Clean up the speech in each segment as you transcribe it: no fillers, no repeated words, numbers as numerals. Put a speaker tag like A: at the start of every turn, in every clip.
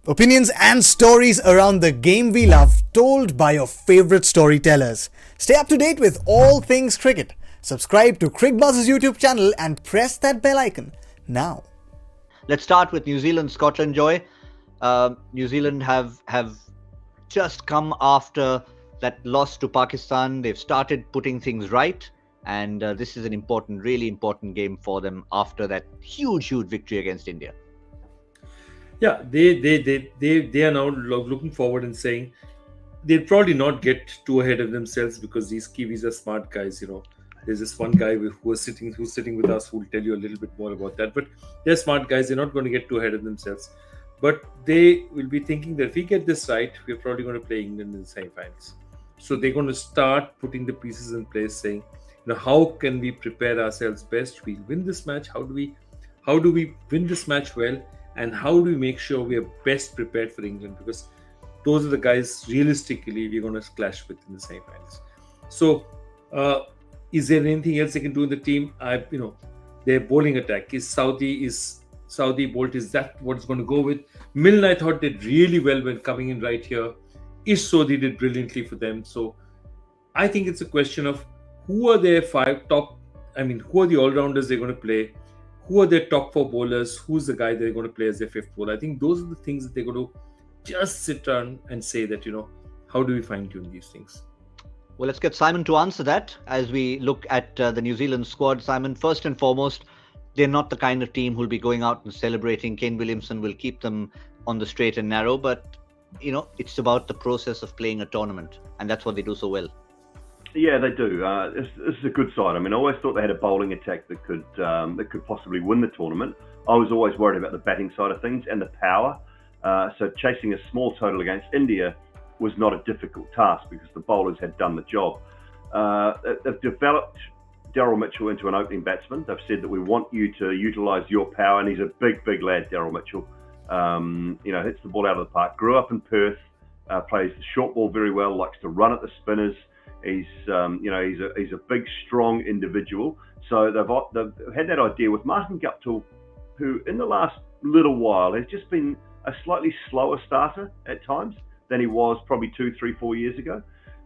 A: Opinions and stories around the game we love, told by your favorite storytellers. Stay up to date with all things cricket. Subscribe to Cricbuzz's YouTube channel and press that bell icon now.
B: Let's start with New Zealand, Scotland, Joy. New Zealand have just come after that loss to Pakistan. They've started putting things right, and this is an important, really important game for them after that huge victory against India.
C: Yeah, they are now looking forward and saying they'll probably not get too ahead of themselves because these Kiwis are smart guys. There's this one guy who's sitting with us who will tell you a little bit more about that. But they're smart guys. They're not going to get too ahead of themselves. But they will be thinking that if we get this right, we're probably going to play England in the semi-finals. So they're going to start putting the pieces in place, saying, how can we prepare ourselves best? We'll win this match. How do we win this match well? And how do we make sure we are best prepared for England? Because those are the guys realistically we're going to clash with in the semi-finals. So, is there anything else they can do in the team? Their bowling attack is Saudi Bolt. Is that what it's going to go with? Milne, I thought, did really well when coming in right here. Ish Sodhi did brilliantly for them. So, I think it's a question of who are their who are the all-rounders they're going to play? Who are their top four bowlers? Who's the guy they're going to play as their fifth bowler? I think those are the things that they're going to just sit down and say that, how do we fine-tune these things?
B: Well, let's get Simon to answer that as we look at the New Zealand squad. Simon, first and foremost, they're not the kind of team who'll be going out and celebrating. Kane Williamson will keep them on the straight and narrow, but, it's about the process of playing a tournament, and that's what they do so well.
D: Yeah, they do. This is a good side. I always thought they had a bowling attack that could possibly win the tournament. I was always worried about the batting side of things and the power. So chasing a small total against India was not a difficult task because the bowlers had done the job. They've developed Daryl Mitchell into an opening batsman. They've said that we want you to utilise your power, and he's a big lad, Daryl Mitchell. Hits the ball out of the park. Grew up in Perth, plays the short ball very well, likes to run at the spinners. He's a big, strong individual. So they've had that idea with Martin Guptill, who in the last little while has just been a slightly slower starter at times than he was probably 2, 3, 4 years ago.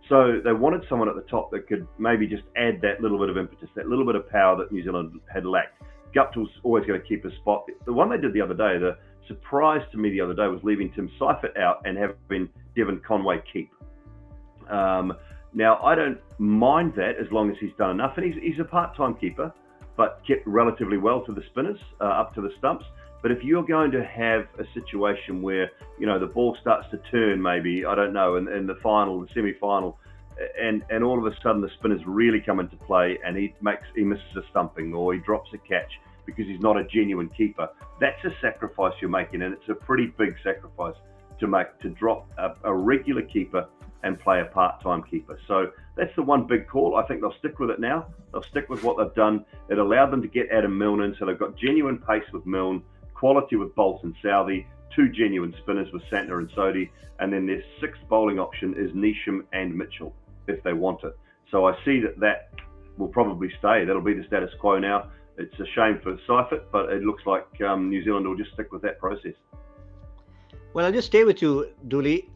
D: So they wanted someone at the top that could maybe just add that little bit of impetus, that little bit of power that New Zealand had lacked. Guptill's always going to keep his spot. The one they did the other day, the surprise to me the other day was leaving Tim Seifert out and having Devon Conway keep. Now, I don't mind that as long as he's done enough. And he's a part-time keeper, but kept relatively well to the spinners, up to the stumps. But if you're going to have a situation where, the ball starts to turn maybe, I don't know, in the final, the semi-final, and all of a sudden the spinners really come into play and he misses a stumping or he drops a catch because he's not a genuine keeper, that's a sacrifice you're making. And it's a pretty big sacrifice to make, to drop a regular keeper and play a part-time keeper. So that's the one big call. I think they'll stick with it now. They'll stick with what they've done. It allowed them to get Adam Milne in, so they've got genuine pace with Milne, quality with Bolt and Southey, 2 genuine spinners with Santner and Sodhi, and then their 6th bowling option is Neesham and Mitchell, if they want it. So I see that will probably stay. That'll be the status quo now. It's a shame for Seifert, but it looks like New Zealand will just stick with that process.
B: Well, I'll just stay with you, Dooley.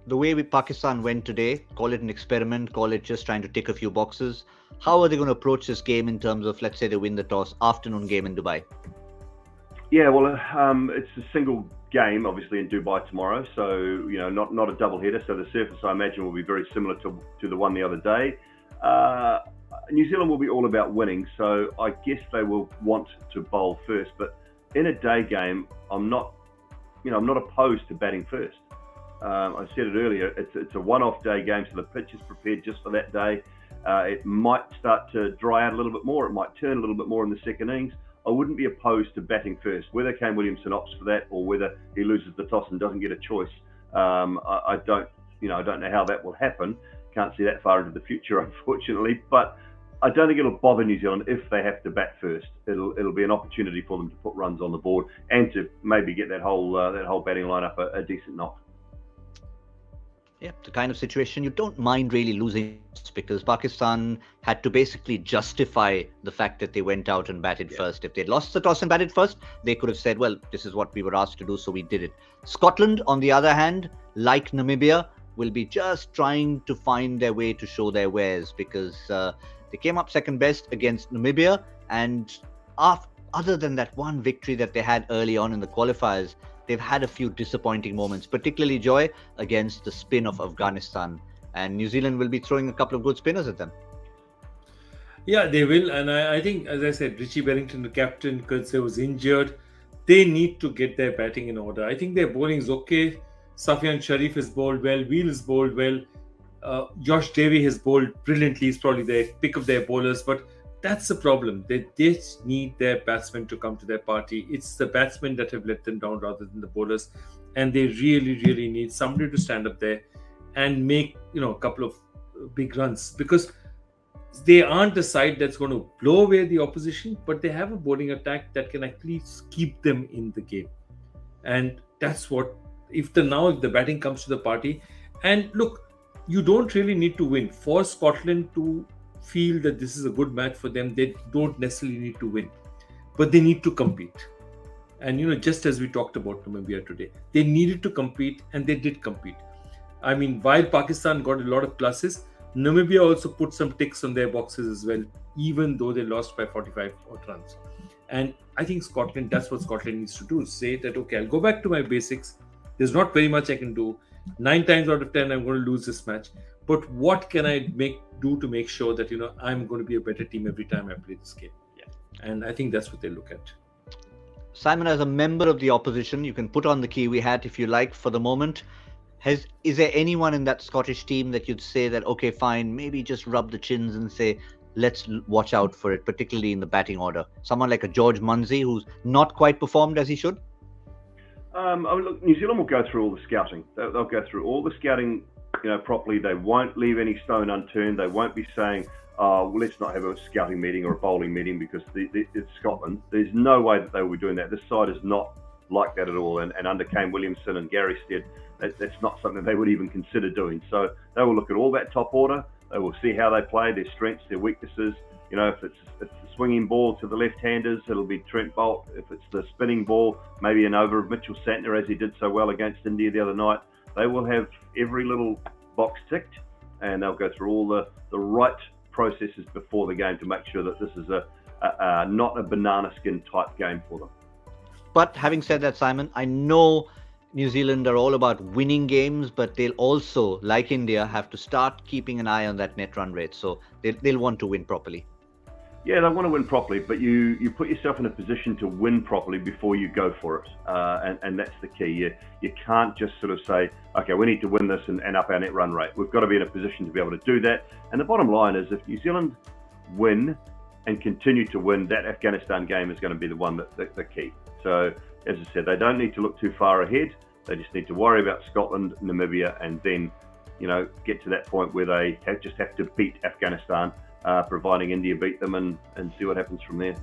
B: The way Pakistan went today, call it an experiment, call it just trying to tick a few boxes. How are they going to approach this game in terms of, let's say they win the toss, afternoon game in Dubai?
D: Yeah, well, it's a single game, obviously, in Dubai tomorrow. So, not a double header. So the surface, I imagine, will be very similar to the one the other day. New Zealand will be all about winning. So I guess they will want to bowl first. But in a day game, I'm not opposed to batting first. I said it earlier, it's a one-off day game, so the pitch is prepared just for that day. It might start to dry out a little bit more. It might turn a little bit more in the second innings. I wouldn't be opposed to batting first. Whether Kane Williamson opts for that or whether he loses the toss and doesn't get a choice, I don't know how that will happen. Can't see that far into the future, unfortunately. But I don't think it'll bother New Zealand if they have to bat first. It'll be an opportunity for them to put runs on the board and to maybe get that whole batting lineup a decent knock.
B: Yeah, the kind of situation you don't mind really losing, because Pakistan had to basically justify the fact that they went out and batted first. If they'd lost the toss and batted first, they could have said, well, this is what we were asked to do, so we did it. Scotland, on the other hand, like Namibia, will be just trying to find their way to show their wares, because they came up second best against Namibia, and other than that one victory that they had early on in the qualifiers, they've had a few disappointing moments, particularly Joy against the spin of Afghanistan. And New Zealand will be throwing a couple of good spinners at them.
C: Yeah, they will. And I think, as I said, Richie Berrington, the captain, because he was injured, they need to get their batting in order. I think their bowling is okay. Safian Sharif has bowled well. Wheel has bowled well. Josh Davey has bowled brilliantly. He's probably their pick of their bowlers. But that's the problem. They just need their batsmen to come to their party. It's the batsmen that have let them down rather than the bowlers. And they really, really need somebody to stand up there and make, a couple of big runs. Because they aren't the side that's going to blow away the opposition, but they have a bowling attack that can actually keep them in the game. And that's what, if the batting comes to the party. And look, you don't really need to win. For Scotland to feel that this is a good match for them, they don't necessarily need to win, but they need to compete. And just as we talked about Namibia today, they needed to compete, and they did compete. I mean, while Pakistan got a lot of pluses, Namibia also put some ticks on their boxes as well, even though they lost by 45 odd runs. And I think Scotland, that's what Scotland needs to do, say that, okay, I'll go back to my basics. There's not very much I can do. 9 times out of 10, I'm going to lose this match. But what can I do to make sure that, I'm going to be a better team every time I play this game? Yeah. And I think that's what they look at.
B: Simon, as a member of the opposition, you can put on the Kiwi hat if you like for the moment. Is there anyone in that Scottish team that you'd say that, okay, fine, maybe just rub the chins and say, let's watch out for it, particularly in the batting order? Someone like a George Munsey, who's not quite performed as he should?
D: Look, New Zealand will go through all the scouting. They'll go through all the scouting, properly. They won't leave any stone unturned. They won't be saying, well, let's not have a scouting meeting or a bowling meeting because it's Scotland. There's no way that they will be doing that. This side is not like that at all. And under Kane Williamson and Gary Stead, that's not something they would even consider doing. So they will look at all that top order. They will see how they play, their strengths, their weaknesses. If it's the swinging ball to the left-handers, it'll be Trent Boult. If it's the spinning ball, maybe an over of Mitchell Santner, as he did so well against India the other night. They will have every little box ticked, and they'll go through all the right processes before the game to make sure that this is not a banana skin type game for them.
B: But having said that, Simon, I know New Zealand are all about winning games, but they'll also, like India, have to start keeping an eye on that net run rate. So they'll want to win properly.
D: Yeah, they want to win properly, but you put yourself in a position to win properly before you go for it. And that's the key. You can't just sort of say, okay, we need to win this and up our net run rate. We've got to be in a position to be able to do that. And the bottom line is, if New Zealand win and continue to win, that Afghanistan game is going to be the one that's the key. So, as I said, they don't need to look too far ahead. They just need to worry about Scotland, Namibia, and then, get to that point where they just have to beat Afghanistan, providing India beat them, and see what happens from there.